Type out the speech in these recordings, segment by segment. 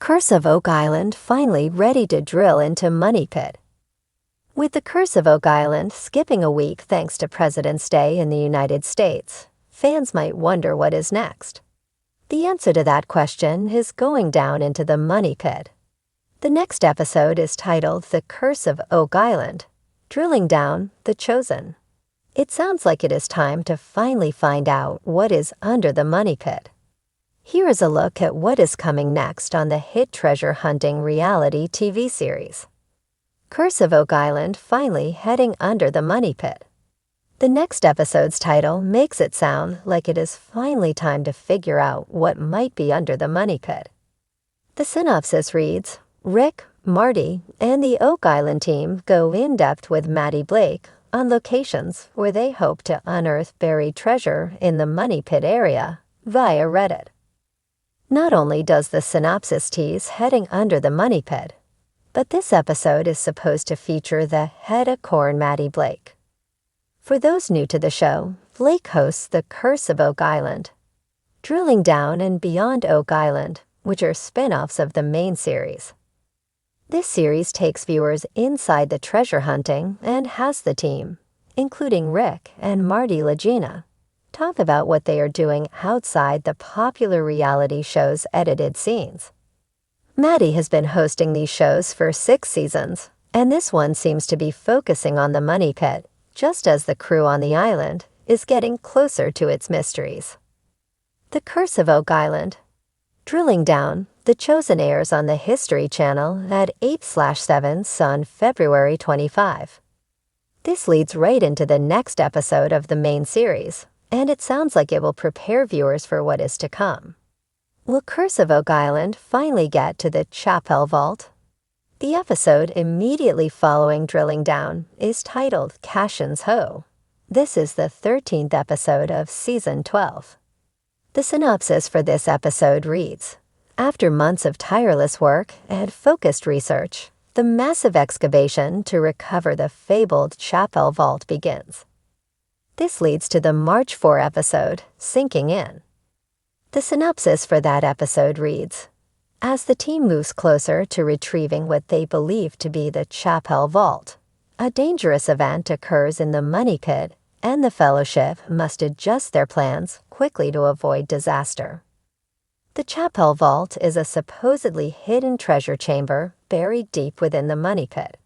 Curse of Oak Island finally ready to drill into Money Pit. With the Curse of Oak Island skipping a week thanks to President's Day in the United States, fans might wonder what is next. The answer to that question is going down into the Money Pit. The next episode is titled The Curse of Oak Island, Drilling Down the Chosen. It sounds like it is time to finally find out what is under the Money Pit. Here is a look at what is coming next on the hit treasure hunting reality TV series. Curse of Oak Island finally heading under the Money Pit. The next episode's title makes it sound like it is finally time to figure out what might be under the Money Pit. The synopsis reads, Rick, Marty, and the Oak Island team go in-depth with Maddie Blake on locations where they hope to unearth buried treasure in the Money Pit area via Reddit. Not only does the synopsis tease heading under the Money Pit, but this episode is supposed to feature the head of corn Maddie Blake. For those new to the show, Blake hosts The Curse of Oak Island, Drilling Down and Beyond Oak Island, which are spin-offs of the main series. This series takes viewers inside the treasure hunting and has the team, including Rick and Marty Lagina, talk about what they are doing outside the popular reality show's edited scenes. Maddie has been hosting these shows for 6 seasons, and this one seems to be focusing on the Money Pit, just as the crew on the island is getting closer to its mysteries. The Curse of Oak Island, Drilling Down the Chosen airs on the History Channel at 8/7 on February 25. This leads right into the next episode of the main series, and it sounds like it will prepare viewers for what is to come. Will Curse of Oak Island finally get to the Chapel Vault? The episode immediately following Drilling Down is titled Cashin's Hoe. This is the 13th episode of Season 12. The synopsis for this episode reads, After months of tireless work and focused research, the massive excavation to recover the fabled Chapel Vault begins. This leads to the March 4 episode, Sinking In. The synopsis for that episode reads, As the team moves closer to retrieving what they believe to be the Chapel Vault, a dangerous event occurs in the Money Pit, and the Fellowship must adjust their plans quickly to avoid disaster. The Chapel Vault is a supposedly hidden treasure chamber buried deep within the Money Pit.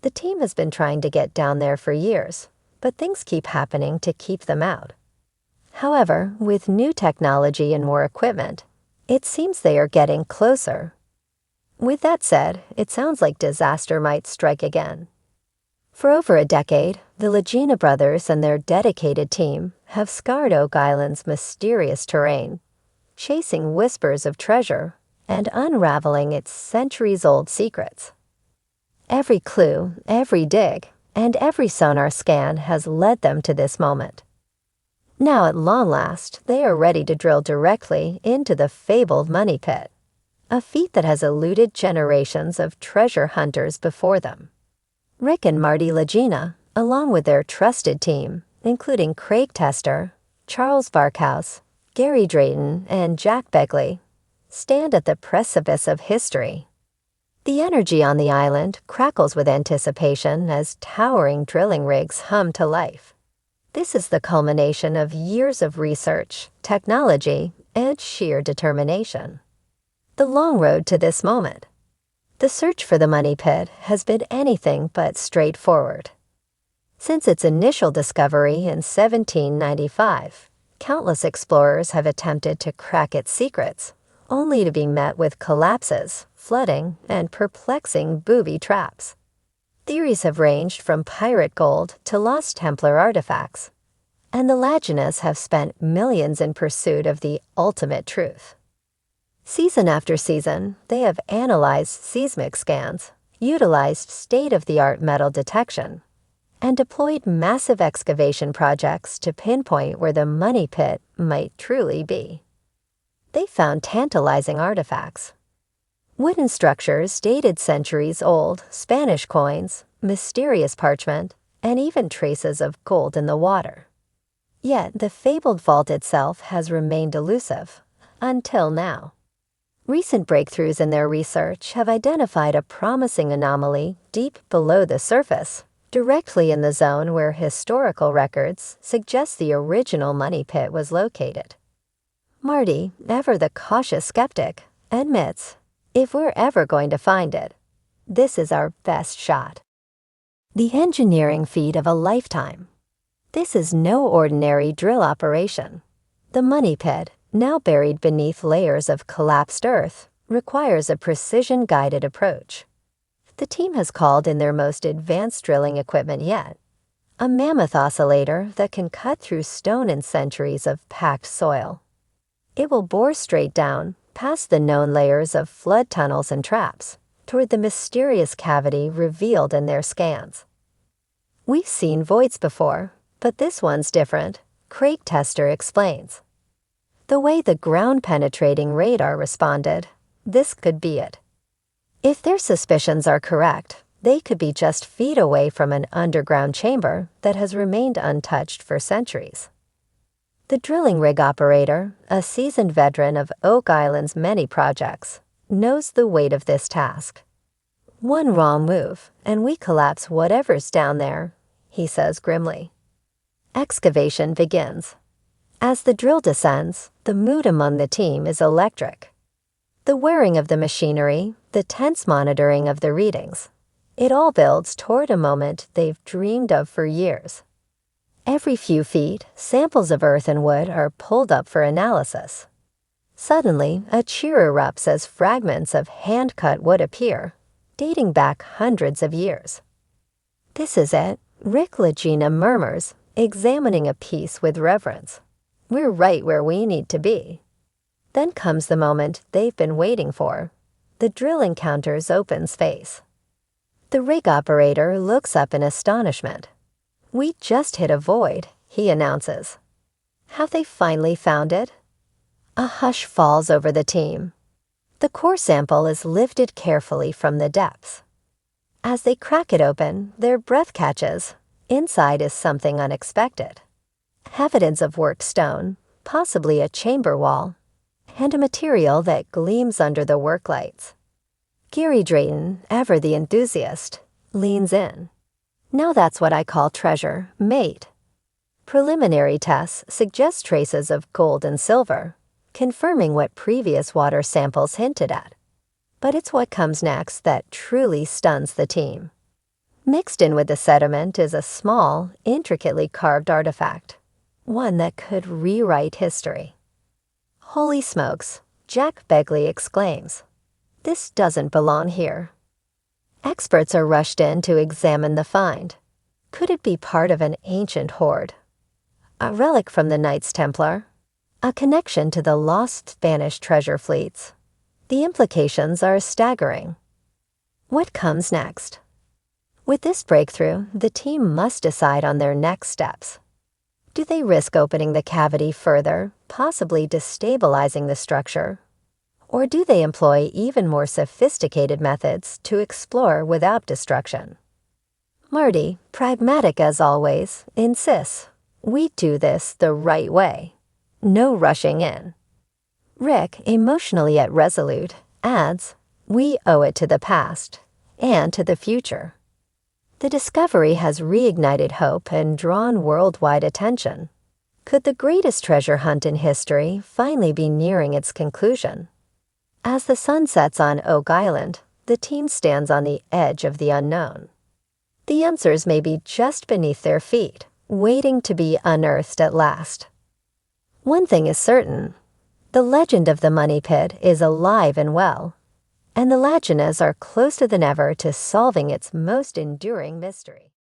The team has been trying to get down there for years, but things keep happening to keep them out. However, with new technology and more equipment, it seems they are getting closer. With that said, it sounds like disaster might strike again. For over a decade, the Lagina brothers and their dedicated team have scoured Oak Island's mysterious terrain, chasing whispers of treasure and unraveling its centuries-old secrets. Every clue, every dig, and every sonar scan has led them to this moment. Now at long last, they are ready to drill directly into the fabled Money Pit, a feat that has eluded generations of treasure hunters before them. Rick and Marty Lagina, along with their trusted team, including Craig Tester, Charles Barkhouse, Gary Drayton, and Jack Begley, stand at the precipice of history. The energy on the island crackles with anticipation as towering drilling rigs hum to life. This is the culmination of years of research, technology, and sheer determination. The long road to this moment. The search for the Money Pit has been anything but straightforward. Since its initial discovery in 1795, countless explorers have attempted to crack its secrets, only to be met with collapses, flooding, and perplexing booby traps. Theories have ranged from pirate gold to lost Templar artifacts, and the Laginas have spent millions in pursuit of the ultimate truth. Season after season, they have analyzed seismic scans, utilized state-of-the-art metal detection, and deployed massive excavation projects to pinpoint where the Money Pit might truly be. They found tantalizing artifacts. Wooden structures dated centuries old, Spanish coins, mysterious parchment, and even traces of gold in the water. Yet the fabled vault itself has remained elusive, until now. Recent breakthroughs in their research have identified a promising anomaly deep below the surface, directly in the zone where historical records suggest the original money pit was located. Marty, ever the cautious skeptic, admits, if we're ever going to find it, this is our best shot. The engineering feat of a lifetime. This is no ordinary drill operation. The money pit, now buried beneath layers of collapsed earth, requires a precision-guided approach. The team has called in their most advanced drilling equipment yet, a mammoth oscillator that can cut through stone and centuries of packed soil. It will bore straight down, past the known layers of flood tunnels and traps, toward the mysterious cavity revealed in their scans. We've seen voids before, but this one's different, Craig Tester explains. The way the ground-penetrating radar responded, this could be it. If their suspicions are correct, they could be just feet away from an underground chamber that has remained untouched for centuries. The drilling rig operator, a seasoned veteran of Oak Island's many projects, knows the weight of this task. One wrong move, and we collapse whatever's down there, he says grimly. Excavation begins. As the drill descends, the mood among the team is electric. The wearing of the machinery, the tense monitoring of the readings, it all builds toward a moment they've dreamed of for years. Every few feet, samples of earth and wood are pulled up for analysis. Suddenly, a cheer erupts as fragments of hand-cut wood appear, dating back hundreds of years. "This is it," Rick Lagina murmurs, examining a piece with reverence. "We're right where we need to be." Then comes the moment they've been waiting for. The drill encounters open space. The rig operator looks up in astonishment. "We just hit a void," he announces. Have they finally found it? A hush falls over the team. The core sample is lifted carefully from the depths. As they crack it open, their breath catches. Inside is something unexpected. Evidence of worked stone, possibly a chamber wall, and a material that gleams under the work lights. Gary Drayton, ever the enthusiast, leans in. "Now that's what I call treasure, mate." Preliminary tests suggest traces of gold and silver, confirming what previous water samples hinted at. But it's what comes next that truly stuns the team. Mixed in with the sediment is a small, intricately carved artifact, one that could rewrite history. "Holy smokes," Jack Begley exclaims. "This doesn't belong here." Experts are rushed in to examine the find. Could it be part of an ancient hoard? A relic from the Knights Templar? A connection to the lost Spanish treasure fleets? The implications are staggering. What comes next? With this breakthrough, the team must decide on their next steps. Do they risk opening the cavity further, possibly destabilizing the structure? Or do they employ even more sophisticated methods to explore without destruction? Marty, pragmatic as always, insists, "We do this the right way. No rushing in." Rick, emotionally yet resolute, adds, "We owe it to the past and to the future." The discovery has reignited hope and drawn worldwide attention. Could the greatest treasure hunt in history finally be nearing its conclusion? As the sun sets on Oak Island, the team stands on the edge of the unknown. The answers may be just beneath their feet, waiting to be unearthed at last. One thing is certain. The legend of the money pit is alive and well, and the Laginas are closer than ever to solving its most enduring mystery.